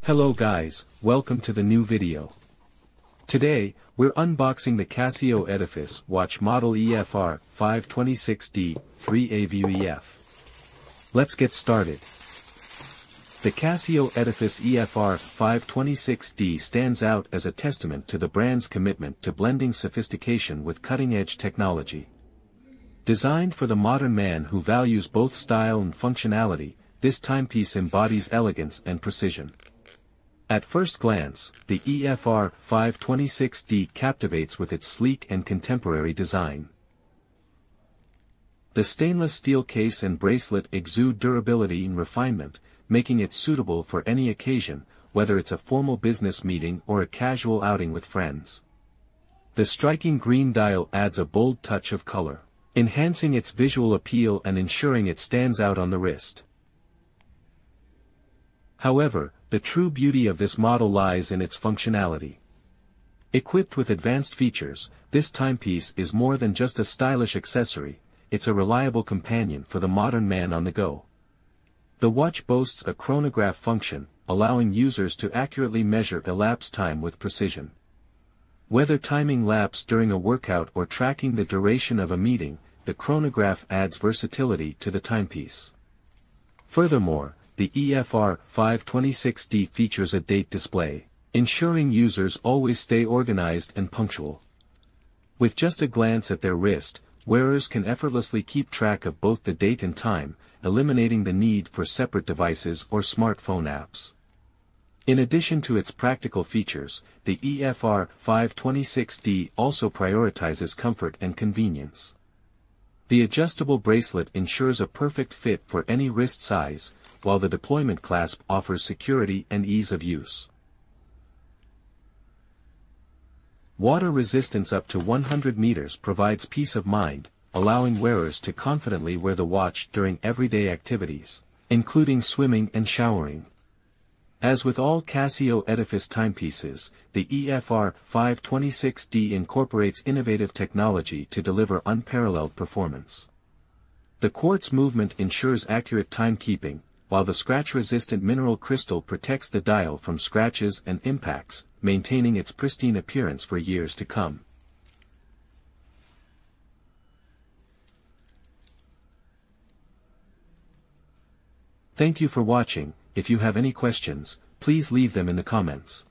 Hello guys, welcome to the new video. Today, we're unboxing the Casio Edifice watch model EFR-526D-3AVUEF. Let's get started. The Casio Edifice EFR-526D stands out as a testament to the brand's commitment to blending sophistication with cutting-edge technology. Designed for the modern man who values both style and functionality, this timepiece embodies elegance and precision. At first glance, the EFR-526D captivates with its sleek and contemporary design. The stainless steel case and bracelet exude durability and refinement, making it suitable for any occasion, whether it's a formal business meeting or a casual outing with friends. The striking green dial adds a bold touch of color, enhancing its visual appeal and ensuring it stands out on the wrist. However, the true beauty of this model lies in its functionality. Equipped with advanced features, this timepiece is more than just a stylish accessory, it's a reliable companion for the modern man on the go. The watch boasts a chronograph function, allowing users to accurately measure elapsed time with precision. Whether timing laps during a workout or tracking the duration of a meeting, the chronograph adds versatility to the timepiece. Furthermore, the EFR-526D features a date display, ensuring users always stay organized and punctual. With just a glance at their wrist, wearers can effortlessly keep track of both the date and time, eliminating the need for separate devices or smartphone apps. In addition to its practical features, the EFR-526D also prioritizes comfort and convenience. The adjustable bracelet ensures a perfect fit for any wrist size, while the deployment clasp offers security and ease of use. Water resistance up to 100 meters provides peace of mind, allowing wearers to confidently wear the watch during everyday activities, including swimming and showering. As with all Casio Edifice timepieces, the EFR-526D incorporates innovative technology to deliver unparalleled performance. The quartz movement ensures accurate timekeeping, while the scratch-resistant mineral crystal protects the dial from scratches and impacts, maintaining its pristine appearance for years to come. Thank you for watching. If you have any questions, please leave them in the comments.